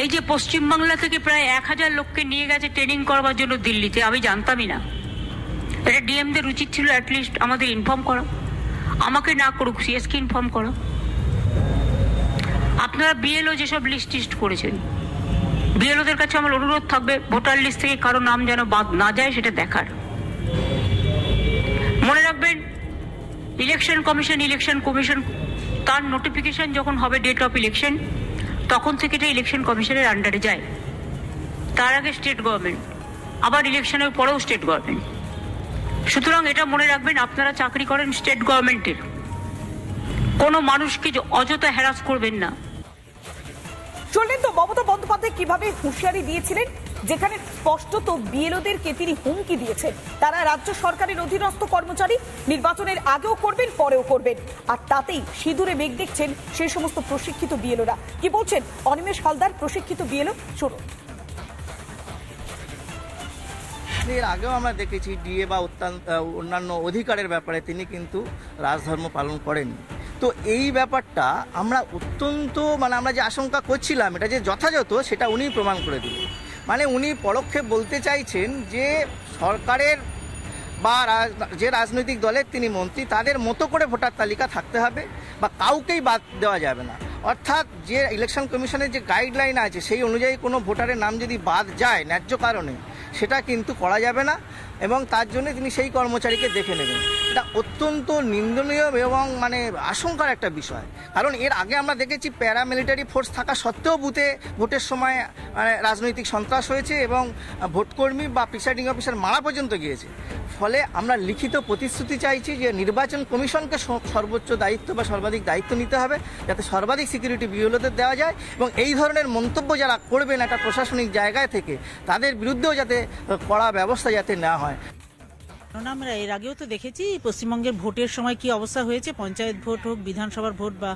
এই যে পশ্চিমবাংলা থেকে প্রায় 1000 লোককে নিয়ে গেছে ট্রেনিং করবার জন্য দিল্লিতে, আমি জানতামই না। এটা ডিএমদের উচিত ছিল অ্যাটলিস্ট আমাদের ইনফর্ম করা, আমাকে না করুক সিএসকে ইনফর্ম করা। আপনারা বিএলও যেসব লিস্ট করেছেন, বিএলওদের কাছে আমার অনুরোধ থাকবে ভোটার লিস্ট থেকে কারো নাম যেন বাদ না যায় সেটা দেখার। মনে রাখবেন ইলেকশন কমিশন তার নোটিফিকেশন যখন হবে ডেট অফ ইলেকশন, তখন থেকে এটা ইলেকশন কমিশনের আন্ডারে যায়। তার আগে স্টেট গভর্নমেন্ট, আবার ইলেকশনের পরেও স্টেট গভর্নমেন্ট। সুতরাং এটা মনে রাখবেন, আপনারা চাকরি করেন স্টেট গভর্নমেন্টের, কোনো মানুষকে অযথা হ্যারাস করবেন না। চললেন তো মমতা বন্দ্যোপাধ্যায় কিভাবে হুঁশিয়ারি দিয়েছিলেন, যেখানে স্পষ্টত বিএলওদেরকে তিনি হুমকি দিয়েছেন তারা রাজ্য সরকারের অধীনস্থ কর্মচারী, নির্বাচনের আগেও করবেন পরেও করবেন, আর তাতেই সিঁদুরে মেঘ দেখছেন সেই সমস্ত প্রশিক্ষিত বিএলওরা। কি বলছেন অনিমেষ হালদার, প্রশিক্ষিত বিএলও, শুনুন। এর আগেও আমরা দেখেছি ডিএ বা অন্যান্য অধিকারের ব্যাপারে তিনি কিন্তু রাজধর্ম পালন করেননি। তো এই ব্যাপারটা আমরা অত্যন্ত আমরা যে আশঙ্কা করছিলাম এটা যে যথাযথ সেটা উনি প্রমাণ করে দিলেন। উনি পরোক্ষে বলতে চাইছেন যে সরকারের বা যে রাজনৈতিক দলের তিনি মন্ত্রী তাদের মতো করে ভোটার তালিকা থাকতে হবে বা কাউকেই বাদ দেওয়া যাবে না। অর্থাৎ যে ইলেকশন কমিশনের যে গাইডলাইন আছে সেই অনুযায়ী কোনো ভোটারের নাম যদি বাদ যায় ন্যায্য কারণে, সেটা কিন্তু করা যাবে না এবং তার জন্য তিনি সেই কর্মচারীকে দেখে নেবেন। এটা অত্যন্ত নিন্দনীয় এবং আশঙ্কার একটা বিষয়। কারণ এর আগে আমরা দেখেছি প্যারামিলিটারি ফোর্স থাকা সত্ত্বেও বুথে ভোটের সময় রাজনৈতিক সন্ত্রাস হয়েছে এবং ভোটকর্মী বা প্রিসাইডিং অফিসার মারা পর্যন্ত গিয়েছে। ফলে আমরা লিখিত প্রতিশ্রুতি চাইছি যে নির্বাচন কমিশনকে সর্বোচ্চ দায়িত্ব বা সর্বাধিক দায়িত্ব নিতে হবে, যাতে সর্বাধিক সিকিউরিটি বিএলওদের দেওয়া যায় এবং এই ধরনের মন্তব্য যারা করবেন একটা প্রশাসনিক জায়গায় থেকে তাদের বিরুদ্ধেও যাতে কড়া ব্যবস্থা যাতে নেওয়া হয়। আমরা এর আগেও তো দেখেছি পশ্চিমবঙ্গের ভোটের সময় কি অবস্থা হয়েছে, পঞ্চায়েত ভোট হোক, বিধানসভার ভোট বা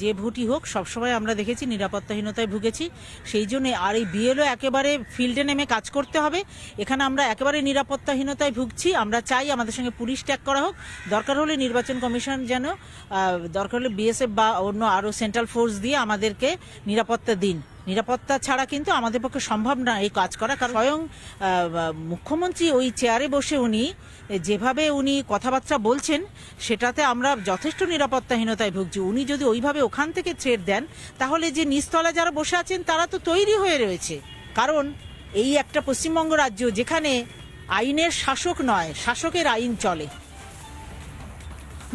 যে ভোটই হোক, সবসময় আমরা দেখেছি নিরাপত্তাহীনতায় ভুগেছি। সেই জন্য আর এই বিএলও একেবারে ফিল্ডে নেমে কাজ করতে হবে। এখানে আমরা একেবারে নিরাপত্তাহীনতায় ভুগছি। আমরা চাই আমাদের সঙ্গে পুলিশ ট্যাগ করা হোক, দরকার হলে নির্বাচন কমিশন যেন দরকার হলে বিএসএফ বা অন্য আরো সেন্ট্রাল ফোর্স দিয়ে আমাদেরকে নিরাপত্তা দিন। নিরাপত্তা ছাড়া কিন্তু আমাদের পক্ষে সম্ভব না এই কাজ করা। কারণ স্বয়ং মুখ্যমন্ত্রী ওই চেয়ারে বসে উনি যেভাবে উনি কথাবার্তা বলছেন সেটাতে আমরা যথেষ্ট নিরাপত্তাহীনতায় ভুগছি। উনি যদি ওইভাবে ওখান থেকে ছেড় দেন তাহলে যে নিচতলা যারা বসে আছেন তারা তো তৈরি হয়ে রয়েছে। কারণ এই একটা পশ্চিমবঙ্গ রাজ্য যেখানে আইনের শাসক নয়, শাসকের আইন চলে।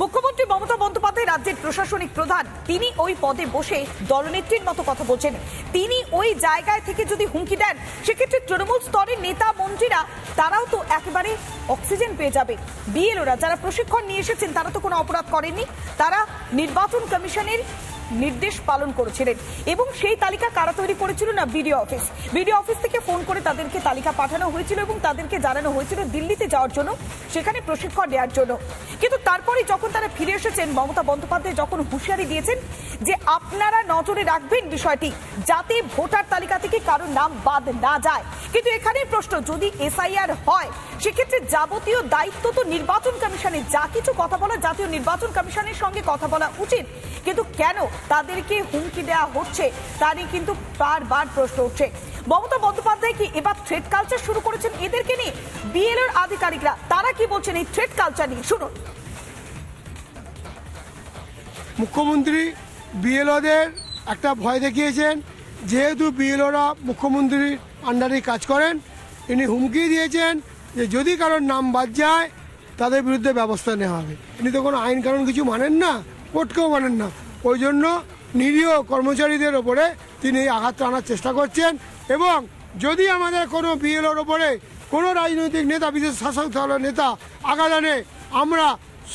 মুখ্যমন্ত্রী মমতা বন্দ্যোপাধ্যায় রাজ্যের প্রশাসনিক প্রধান, তিনি ওই পদে বসে দলনেত্রীর মতো কথা বলছেন। তিনি ওই জায়গায় থেকে যদি হুমকি দেন সেক্ষেত্রে তৃণমূল স্তরের নেতা মন্ত্রীরা তারাও তো একেবারে অক্সিজেন পেয়ে যাবে। বিএলওরা যারা প্রশিক্ষণ নিয়ে এসেছেন তারা তো কোনো অপরাধ করেননি, তারা নির্বাচন কমিশনের নির্দেশ পালন করেছিলেন এবং সেই তালিকা কারা তৈরি করেছিল না বিডিও অফিস থেকে ফোন করে তাদেরকে তালিকা পাঠানো হয়েছিল এবং তাদেরকে জানানো হয়েছিল দিল্লিতে যাওয়ার জন্য, সেখানে প্রশিক্ষণ নেওয়ার জন্য। কিন্তু তারপরে যখন তারা ফিরে এসেছেন, মমতা বন্দ্যোপাধ্যায় যখন হুঁশিয়ারি দিয়েছেন যে আপনারা নজরে রাখবেন বিষয়টি যাতে ভোটার তালিকা থেকে কারোর নাম বাদ না যায়। কিন্তু এখানে প্রশ্ন, যদি এসআইআর হয় সেক্ষেত্রে যাবতীয় দায়িত্ব তো নির্বাচন কমিশনের, যা কিছু কথা বলা জাতীয় নির্বাচন কমিশনের সঙ্গে কথা বলা উচিত, কিন্তু কেন তাদেরকে হুমকি দেওয়া হচ্ছে তা নিয়ে কিন্তু বারবার প্রশ্ন উঠছে। মমতা বন্দ্যোপাধ্যায় কি এবার থ্রেট কালচার শুরু করেছেন এদেরকে নিয়ে? বিএলওর আধিকারিকরা তারা কি বলছেন এই থ্রেট কালচার নিয়ে, শুনুন। মুখ্যমন্ত্রী বিএলওদের একটা ভয় দেখিয়েছেন, যেহেতু বিএলওরা মুখ্যমন্ত্রীর আন্ডারে কাজ করেন, ইনি হুমকি দিয়েছেন যে যদি কারোর নাম বাদ যায় তাদের বিরুদ্ধে ব্যবস্থা নেওয়া হবে। ইনি তো কোনো আইন কানুন কিছু মানেন না, কোর্টকেও মানেন না, ওই জন্য নিরীহ কর্মচারীদের ওপরে তিনি আঘাত আনার চেষ্টা করছেন। এবং যদি আমাদের কোনো বিএলওর ওপরে কোনো রাজনৈতিক নেতা, বিশেষ শাসক দলের নেতা আঘাত আনে, আমরা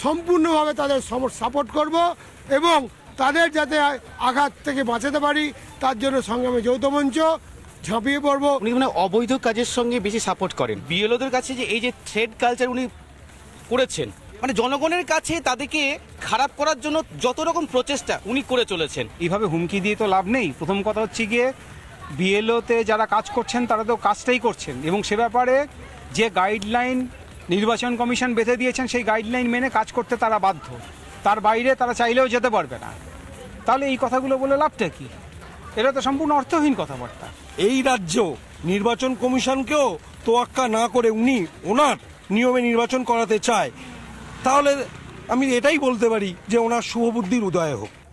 সম্পূর্ণভাবে তাদের সাপোর্ট করব এবং তাদের যাতে আঘাত থেকে বাঁচাতে পারি তার জন্য সংগ্রামে যৌথ মঞ্চ ঝাঁপিয়ে পড়বো। উনি অবৈধ কাজের সঙ্গে বেশি সাপোর্ট করেন। বিএলওদের কাছে যে এই যে থ্রেড কালচার উনি করেছেন, জনগণের কাছে তাদেরকে খারাপ করার জন্য যত রকম প্রচেষ্টা উনি করে চলেছেন। এইভাবে হুমকি দিয়ে তো লাভ নেই। প্রথম কথা হচ্ছে গিয়ে বিএলওতে যারা কাজ করছেন তারা তো কাজটাই করছেন এবং সে ব্যাপারে যে গাইডলাইন নির্বাচন কমিশন বেঁধে দিয়েছেন সেই গাইডলাইন মেনে কাজ করতে তারা বাধ্য, তার বাইরে তারা চাইলেও যেতে পারবে না। তাহলে এই কথাগুলো বলে লাভটা কি? এটা তো সম্পূর্ণ অর্থহীন কথাবার্তা। এই রাজ্য নির্বাচন কমিশনকেও তোয়াক্কা না করে উনি ওনার নিয়মে নির্বাচন করাতে চায়, তাহলে আমি এটাই বলতে পারি যে ওনার শুভবুদ্ধির উদয় হোক।